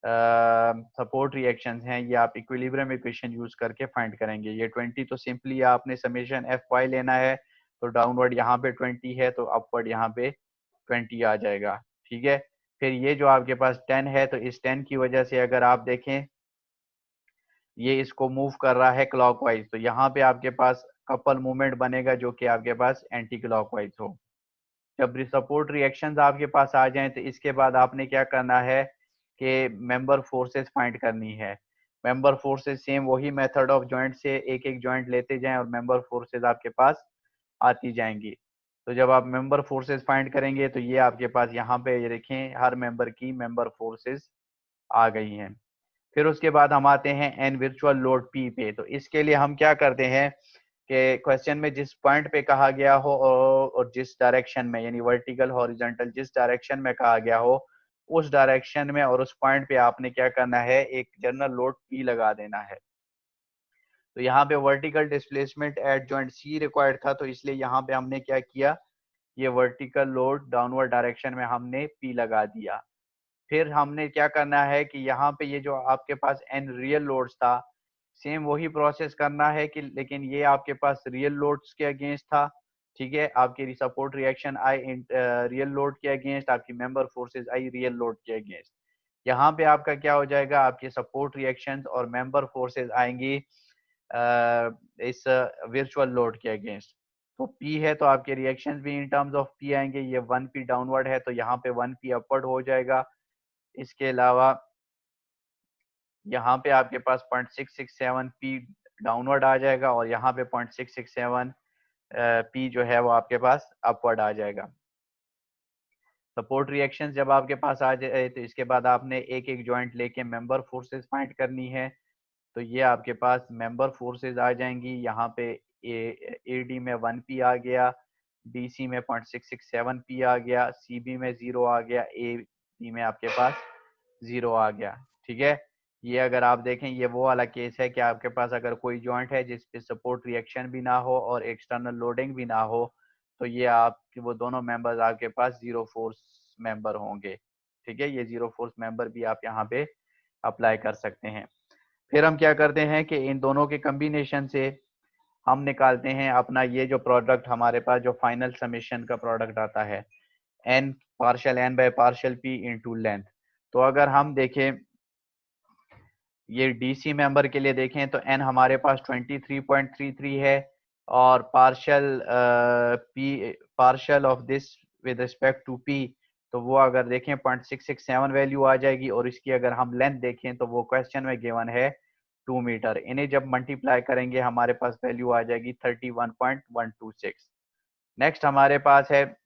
Speaker 1: सपोर्ट रिएक्शंस हैं ये आप इक्विलिब्रियम इक्वेशन यूज करके फाइंड करेंगे। ये 20 तो सिंपली आपने समेशन एफ वाई लेना है, तो डाउनवर्ड यहाँ पे 20 है तो अपवर्ड यहाँ पे 20 आ जाएगा। ठीक है, फिर ये जो आपके पास 10 है, तो इस 10 की वजह से अगर आप देखें ये इसको मूव कर रहा है क्लॉकवाइज, तो यहाँ पे आपके पास कपल मूवमेंट बनेगा जो कि आपके पास एंटी क्लॉकवाइज हो। जब सपोर्ट रिएक्शंस आपके पास आ जाएं तो इसके बाद आपने क्या करना है कि मेंबर फोर्सेस फाइंड करनी है। मेंबर फोर्सेस सेम वही मेथड ऑफ जॉइंट से एक एक जॉइंट लेते जाएं और मेंबर फोर्सेस आपके पास आती जाएंगी। तो जब आप मेंबर फोर्सेस फाइंड करेंगे तो ये आपके पास यहाँ पे ये देखें हर मेंबर की मेंबर फोर्सेस आ गई हैं। फिर उसके बाद हम आते हैं एन वर्चुअल लोड पी पे। तो इसके लिए हम क्या करते हैं कि क्वेश्चन में जिस पॉइंट पे कहा गया हो और जिस डायरेक्शन में यानी वर्टिकल हॉरिजॉन्टल जिस डायरेक्शन में कहा गया हो उस डायरेक्शन में और उस पॉइंट पे आपने क्या करना है, एक जनरल लोड पी लगा देना है। तो यहाँ पे vertical displacement at joint C required था, तो इसलिए यहाँ पे हमने क्या किया, ये वर्टिकल लोड डाउनवर्ड डायरेक्शन में हमने पी लगा दिया। फिर हमने क्या करना है कि यहाँ पे ये जो आपके पास एन रियल लोड्स था सेम वही प्रोसेस करना है कि लेकिन ये आपके पास रियल लोड्स के अगेंस्ट था। ठीक है, आपकी support reaction I real load के अगेंस्ट, आपकी member forces I real load के अगेंस्ट। यहाँ पे आपका क्या हो जाएगा, आपके सपोर्ट रिएक्शंस और मेंबर फोर्सेस आएंगी इस वर्चुअल लोड के अगेंस्ट। तो P है तो आपके रिएक्शंस भी इन टर्म्स ऑफ P आएंगे। ये 1P डाउनवर्ड है तो यहाँ पे 1P अपवर्ड हो जाएगा। इसके अलावा यहाँ पे आपके पास 0.667 P डाउनवर्ड आ जाएगा और यहाँ पे 0.667 P जो है वो आपके पास अपवर्ड आ जाएगा। सपोर्ट रिएक्शन जब आपके पास आ जाए तो इसके बाद आपने एक एक जॉइंट लेके मेंबर फोर्सेस फाइंड करनी है। तो ये आपके पास मेंबर फोर्सेस आ जाएंगी, यहाँ पे ए डी में 1P आ गया, BC में 0.667P आ गया, CB में 0 आ गया, AB में आपके पास 0 आ गया। ठीक है, ये अगर आप देखें ये वो वाला केस है कि आपके पास अगर कोई जॉइंट है जिस पे सपोर्ट रिएक्शन भी ना हो और एक्सटर्नल लोडिंग भी ना हो तो ये आपके वो दोनों मेंबर्स आपके पास जीरो फोर्स मेंबर होंगे। ठीक है, ये जीरो फोर्स मेंबर भी आप यहाँ पे अप्लाई कर सकते हैं। फिर हम क्या करते हैं कि इन दोनों के कम्बिनेशन से हम निकालते हैं अपना ये जो प्रोडक्ट हमारे पास जो फाइनल समेशन का प्रोडक्ट आता है n partial N by partial p into length. तो अगर हम देखें ये डीसी मेंबर के लिए देखें तो एन हमारे पास 23.33 है और partial p partial of this with respect to p तो वो अगर देखें 0.667 वैल्यू आ जाएगी और इसकी अगर हम लेंथ देखें तो वो क्वेश्चन में गिवन है 2 मीटर। इन्हें जब मल्टीप्लाई करेंगे हमारे पास वैल्यू आ जाएगी 31.126। नेक्स्ट हमारे पास है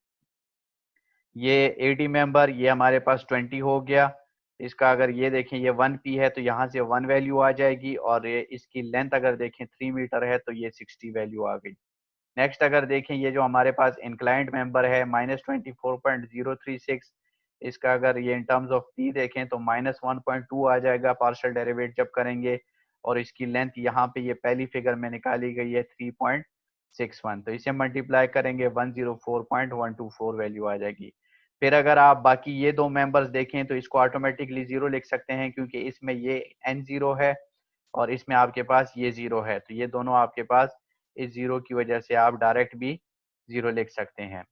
Speaker 1: ये एडी मेंबर, ये हमारे पास 20 हो गया। इसका अगर ये देखें ये 1P है तो यहाँ से 1 वैल्यू आ जाएगी और ये इसकी लेंथ अगर देखें 3 मीटर है तो ये 60 वैल्यू आ गई। नेक्स्ट अगर देखें ये जो हमारे पास इंक्लाइंट मेंबर है -24.036, इसका अगर ये इन टर्म्स ऑफ पी देखें तो -1.2 आ जाएगा पार्शियल डेरिवेट जब करेंगे और इसकी लेंथ यहाँ पे ये पहली फिगर में निकाली गई है 3.61, तो इसे मल्टीप्लाई करेंगे 104.124 वैल्यू आ जाएगी। फिर अगर आप बाकी ये दो मेंबर्स देखें तो इसको ऑटोमेटिकली जीरो लिख सकते हैं क्योंकि इसमें ये n0 है और इसमें आपके पास ये 0 है, तो ये दोनों आपके पास इस 0 की वजह से आप डायरेक्ट भी 0 लिख सकते हैं।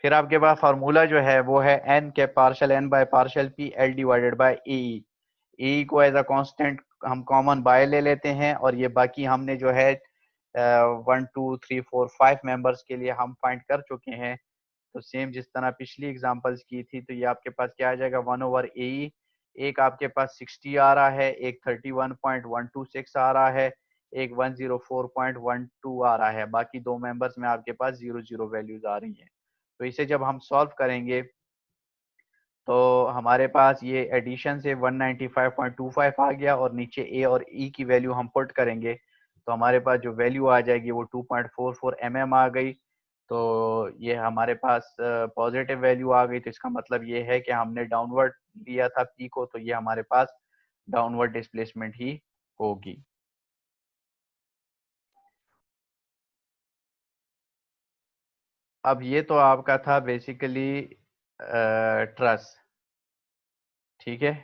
Speaker 1: फिर आपके पास फार्मूला जो है वो है n के partial n by partial P L divided by E. E को एज अ कांस्टेंट हम कॉमन बाय ले लेते हैं और ये बाकी हमने जो है 1 2 3 4 5 मेंबर्स के लिए हम फाइंड कर चुके हैं। तो सेम जिस तरह पिछली एग्जांपल्स की थी तो ये आपके पास क्या आ जाएगा 1/ए। एक आपके पास 60 आ रहा है, एक 31.126 आ रहा है, एक 104.12 आ रहा है। बाकी दो मेंबर्स में आपके पास 0 0 वैल्यूज आ रही हैं। तो इसे जब हम सॉल्व करेंगे तो हमारे पास ये एडिशन से 195.25 आ गया और नीचे ए और ई की वैल्यू हम पुट करेंगे तो हमारे पास जो वैल्यू आ जाएगी वो 2.44 mm आ गई। तो ये हमारे पास पॉजिटिव वैल्यू आ गई, तो इसका मतलब ये है कि हमने डाउनवर्ड लिया था पी को, तो ये हमारे पास डाउनवर्ड डिस्प्लेसमेंट ही होगी। अब ये तो आपका था बेसिकली ट्रस, ठीक है।